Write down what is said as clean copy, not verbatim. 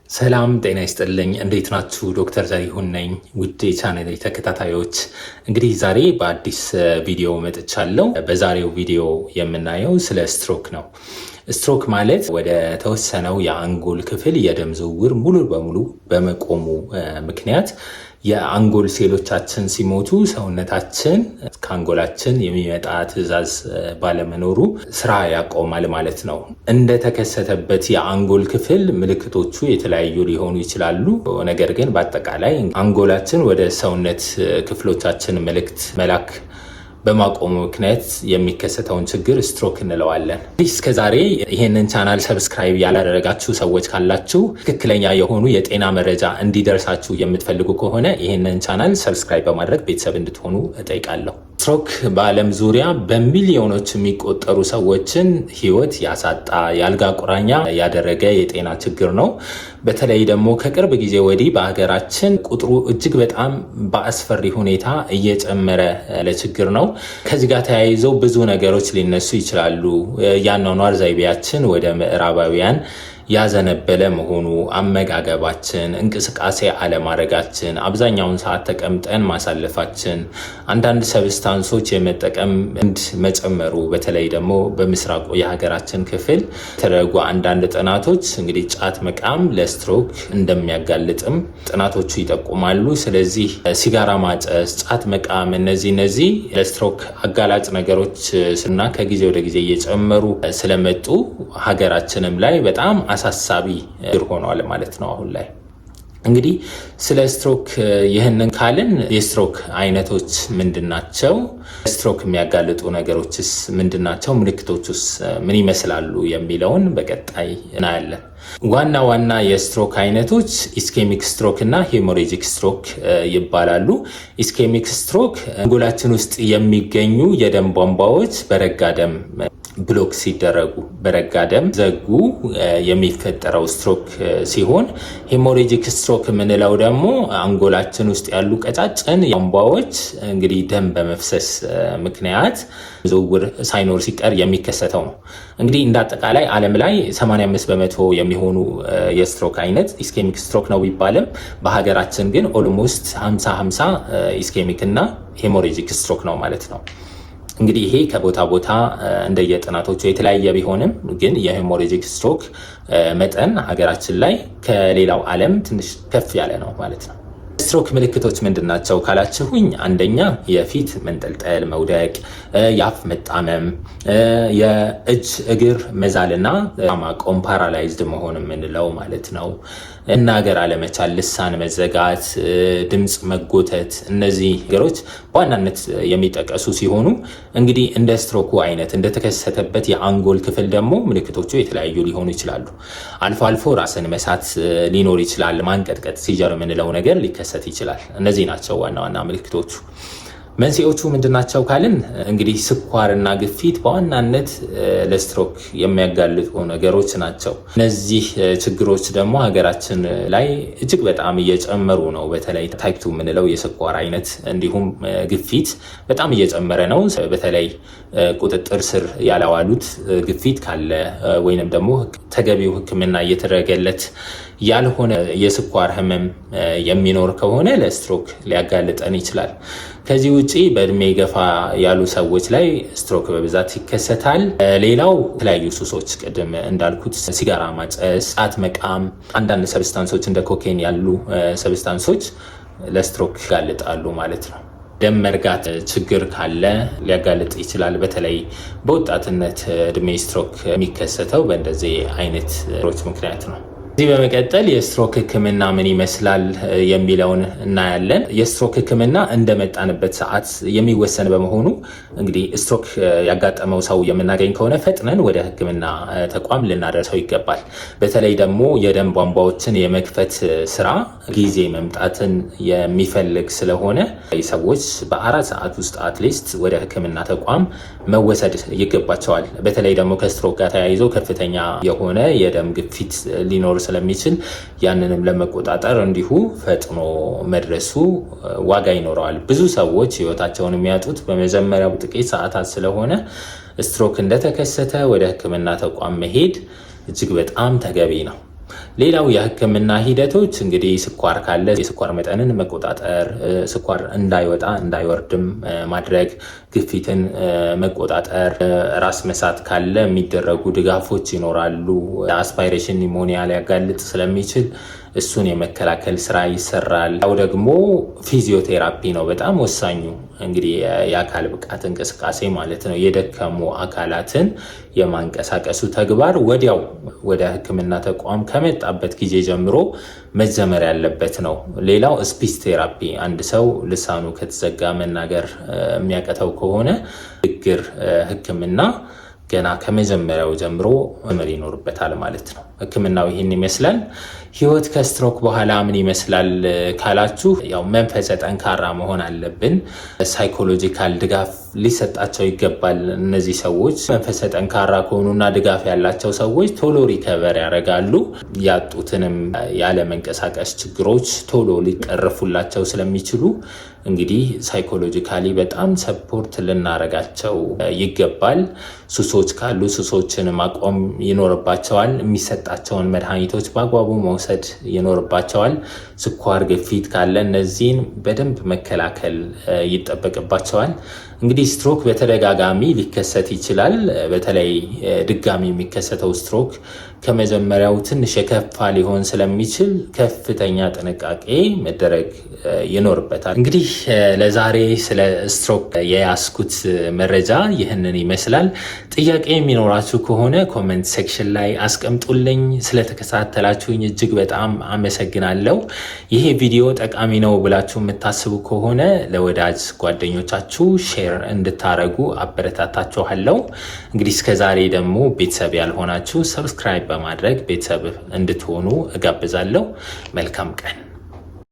ሰላም ጤና ይስጥልኝ። እንዴት ናችሁ? ዶክተር ዘሪሁን ነኝ። ውድ የቻናሌ ተከታታዮች እንግዲህ ዛሬ በአዲስ ቪዲዮ መጥቻለሁ። በዛሬው ቪዲዮ የምናየው ስለ ስትሮክ ነው። ስትሮክ ማለት ወደ ተወሰነው የአንጎል ክፍል የደም ዝውውር ሙሉ በሙሉ በመቆሙ ምክንያት የአንጎል ሴሎቻችን ሲሞቱ ሰውነታችን ከአንጎላችን የሚመጣ ትዕዛዝ ባለመኖሩ ስራ ያቆማል ማለት ነው። እንደተከሰተበት የአንጎል ክፍል ምልክቶቹ የተለያዩ ሊሆኑ ይችላሉ። ነገር ግን በአጠቃላይ አንጎላችን ወደ ሰውነት ክፍሎቻችን መልእክት መላክ በማቆሙ ምክንያት የሚከሰተውን ችግር ስትሮክ እንለዋለን። እስከዛሬ ይሄንን ቻናል ሰብስክራይብ ያላደረጋችሁ ሰዎች ካላችሁ ትክክለኛ የሆኑ የጤና መረጃ እንዲደርሳችሁ የምትፈልጉ ከሆነ ይሄንን ቻናል ሰብስክራይብ በማድረግ ቤተሰብ እንድትሆኑ እጠይቃለሁ። ስትሮክ በዓለም ዙሪያ በሚሊዮኖች የሚቆጠሩ ሰዎችን ሕይወት ያሳጣ የአልጋ ቁራኛ ያደረገ የጤና ችግር ነው። በተለይ ደግሞ ከቅርብ ጊዜ ወዲህ በሀገራችን ቁጥሩ እጅግ በጣም በአስፈሪ ሁኔታ እየጨመረ ያለ ችግር ነው። ከዚህ ጋር ተያይዘው ብዙ ነገሮች ሊነሱ ይችላሉ። የአኗኗር ዘይቤያችን ወደ ምዕራባውያን ያዘነበለ መሆኑ፣ አመጋገባችን፣ እንቅስቃሴ አለማድረጋችን፣ አብዛኛውን ሰዓት ተቀምጠን ማሳለፋችን፣ አንዳንድ ሰብስታንሶች የመጠቀም ልምድ መጨመሩ፣ በተለይ ደግሞ በምስራቁ የሀገራችን ክፍል የተደረጉ አንዳንድ ጥናቶች እንግዲህ ጫት መቃም ለስትሮክ እንደሚያጋልጥም ጥናቶቹ ይጠቁማሉ። ስለዚህ ሲጋራ ማጨስ፣ ጫት መቃም እነዚህ ለስትሮክ አጋላጭ ነገሮች እና ከጊዜ ወደ ጊዜ እየጨመሩ ስለመጡ ሀገራችንም ላይ በጣም አሳሳቢ ሆኗል ማለት ነው። አሁን ላይ እንግዲህ ስለ ስትሮክ ይህንን ካልን የስትሮክ አይነቶች ምንድናቸው? ስትሮክ የሚያጋልጡ ነገሮችስ ምንድናቸው? ምልክቶቹስ ምን ይመስላሉ? የሚለውን በቀጣይ እናያለን። ዋና የስትሮክ አይነቶች ኢስኬሚክ ስትሮክ እና ሄሞሬጂክ ስትሮክ ይባላሉ። ኢስኬሚክ ስትሮክ አንጎላችን ውስጥ የሚገኙ የደም ቧንቧዎች በረጋ ደም ብሎክ ሲደረጉ በረጋ ደም ዘጉ የሚፈጠረው ስትሮክ ሲሆን፣ ሄሞሬጂክ ስትሮክ የምንለው ደግሞ አንጎላችን ውስጥ ያሉ ቀጫጭን ቧንቧዎች እንግዲህ ደም በመፍሰስ ምክንያት ዝውውር ሳይኖር ሲቀር የሚከሰተው ነው። እንግዲህ እንዳጠቃላይ ዓለም ላይ 85 በመቶ የሚሆኑ የስትሮክ አይነት ኢስኬሚክ ስትሮክ ነው ቢባልም በሀገራችን ግን ኦልሞስት 50-50 ኢስኬሚክ እና ሄሞሬጂክ ስትሮክ ነው ማለት ነው። እንግዲህ ይሄ ከቦታ ቦታ እንደየጥናቶቹ የተለያየ ቢሆንም ግን የሄሞሬጂክ ስትሮክ መጠን ሀገራችን ላይ ከሌላው ዓለም ትንሽ ከፍ ያለ ነው ማለት ነው። ስትሮክ ምልክቶች ምንድናቸው ካላችሁኝ፣ አንደኛ የፊት መንጠልጠል፣ መውደቅ፣ የአፍ መጣመም፣ የእጅ እግር መዛልና ማቆም ፓራላይዝድ መሆን የምንለው ማለት ነው። መናገር አለመቻል፣ ልሳን መዘጋት፣ ድምፅ መጎተት፣ እነዚህ ነገሮች በዋናነት የሚጠቀሱ ሲሆኑ እንግዲህ እንደ ስትሮኩ አይነት እንደተከሰተበት የአንጎል ክፍል ደግሞ ምልክቶቹ የተለያዩ ሊሆኑ ይችላሉ። አልፎ አልፎ ራስን መሳት ሊኖር ይችላል። ማንቀጥቀጥ፣ ሲጀር የምንለው ነገር ሊከሰት ይችላል። እነዚህ ናቸው ዋና ምልክቶቹ። መንስኤዎቹ ምንድናቸው ካልን እንግዲህ ስኳርና ግፊት በዋናነት ለስትሮክ የሚያጋልጡ ነገሮች ናቸው። እነዚህ ችግሮች ደግሞ ሀገራችን ላይ እጅግ በጣም እየጨመሩ ነው። በተለይ ታይፕ 2 የምንለው የስኳር አይነት እንዲሁም ግፊት በጣም እየጨመረ ነው። በተለይ ቁጥጥር ስር ያላዋሉት ግፊት ካለ ወይንም ደግሞ ተገቢው ሕክምና እየተደረገለት ያልሆነ የስኳር ህመም የሚኖር ከሆነ ለስትሮክ ሊያጋልጠን ይችላል። ከዚህ ውጪ በእድሜ ገፋ ያሉ ሰዎች ላይ ስትሮክ በብዛት ይከሰታል። ሌላው የተለያዩ ሱሶች፣ ቅድም እንዳልኩት ሲጋራ ማጨስ፣ ጫት መቃም፣ አንዳንድ ሰብስታንሶች እንደ ኮኬን ያሉ ሰብስታንሶች ለስትሮክ ያጋልጣሉ ማለት ነው። ደም መርጋት ችግር ካለ ሊያጋልጥ ይችላል። በተለይ በወጣትነት እድሜ ስትሮክ የሚከሰተው በእንደዚህ አይነት ምክንያት ነው። እዚህ በመቀጠል የስትሮክ ህክምና ምን ይመስላል የሚለውን እናያለን። የስትሮክ ህክምና እንደመጣንበት ሰዓት የሚወሰን በመሆኑ እንግዲህ ስትሮክ ያጋጠመው ሰው የምናገኝ ከሆነ ፈጥነን ወደ ህክምና ተቋም ልናደርሰው ይገባል። በተለይ ደግሞ የደም ቧንቧዎችን የመክፈት ስራ ጊዜ መምጣትን የሚፈልግ ስለሆነ ሰዎች በ4 ሰዓት ውስጥ አትሊስት ወደ ህክምና ተቋም መወሰድ ይገባቸዋል። በተለይ ደግሞ ከስትሮክ ጋር ተያይዞ ከፍተኛ የሆነ የደም ግፊት ሊኖር ስለሚችል ያንንም ለመቆጣጠር እንዲሁ ፈጥኖ መድረሱ ዋጋ ይኖረዋል። ብዙ ሰዎች ህይወታቸውን የሚያጡት በመጀመሪያው ጥቂት ሰዓታት ስለሆነ ስትሮክ እንደተከሰተ ወደ ህክምና ተቋም መሄድ እጅግ በጣም ተገቢ ነው። ሌላው የህክምና ሂደቶች እንግዲህ ስኳር ካለ የስኳር መጠንን መቆጣጠር፣ ስኳር እንዳይወጣ እንዳይወርድም ማድረግ፣ ግፊትን መቆጣጠር፣ ራስ መሳት ካለ የሚደረጉ ድጋፎች ይኖራሉ። አስፓይሬሽን ኒሞኒያ ሊያጋልጥ ስለሚችል እሱን የመከላከል ስራ ይሰራል። ያው ደግሞ ፊዚዮቴራፒ ነው በጣም ወሳኙ። እንግዲህ የአካል ብቃት እንቅስቃሴ ማለት ነው። የደከሙ አካላትን የማንቀሳቀሱ ተግባር ወዲያው ወደ ህክምና ተቋም ከመጣበት ጊዜ ጀምሮ መጀመር ያለበት ነው። ሌላው ስፒች ቴራፒ፣ አንድ ሰው ልሳኑ ከተዘጋ መናገር የሚያቀተው ከሆነ ንግግር ህክምና ገና ከመጀመሪያው ጀምሮ መመር ይኖርበታል ማለት ነው። ህክምናው ይህን ይመስላል። ህይወት ከስትሮክ በኋላ ምን ይመስላል ካላችሁ፣ ያው መንፈሰ ጠንካራ መሆን አለብን። ሳይኮሎጂካል ድጋፍ ሊሰጣቸው ይገባል። እነዚህ ሰዎች መንፈሰ ጠንካራ ከሆኑና ድጋፍ ያላቸው ሰዎች ቶሎ ሪከቨር ያደርጋሉ። ያጡትንም ያለመንቀሳቀስ ችግሮች ቶሎ ሊቀርፉላቸው ስለሚችሉ እንግዲህ ሳይኮሎጂካሊ በጣም ሰፖርት ልናረጋቸው ይገባል። ሱሶች ካሉ ሱሶችን ማቆም ይኖርባቸዋል። የሚሰጣቸውን መድኃኒቶች በአግባቡ መውሰድ ይኖርባቸዋል። ስኳር፣ ግፊት ካለ እነዚህን በደንብ መከላከል ይጠበቅባቸዋል። እንግዲህ ስትሮክ በተደጋጋሚ ሊከሰት ይችላል። በተለይ ድጋሚ የሚከሰተው ስትሮክ ከመጀመሪያው ትንሽ የከፋ ሊሆን ስለሚችል ከፍተኛ ጥንቃቄ መደረግ ይኖርበታል። እንግዲህ ለዛሬ ስለ ስትሮክ የያዝኩት መረጃ ይህንን ይመስላል። ጥያቄ የሚኖራችሁ ከሆነ ኮሜንት ሴክሽን ላይ አስቀምጡልኝ። ስለተከታተላችሁኝ እጅግ በጣም አመሰግናለሁ። ይሄ ቪዲዮ ጠቃሚ ነው ብላችሁ የምታስቡ ከሆነ ለወዳጅ ጓደኞቻችሁ ሼር እንድታረጉ አበረታታችኋለሁ። እንግዲህ እስከዛሬ ደግሞ ቤተሰብ ያልሆናችሁ ሰብስክራይብ በማድረግ ቤተሰብ እንድትሆኑ እጋብዛለሁ። መልካም ቀን።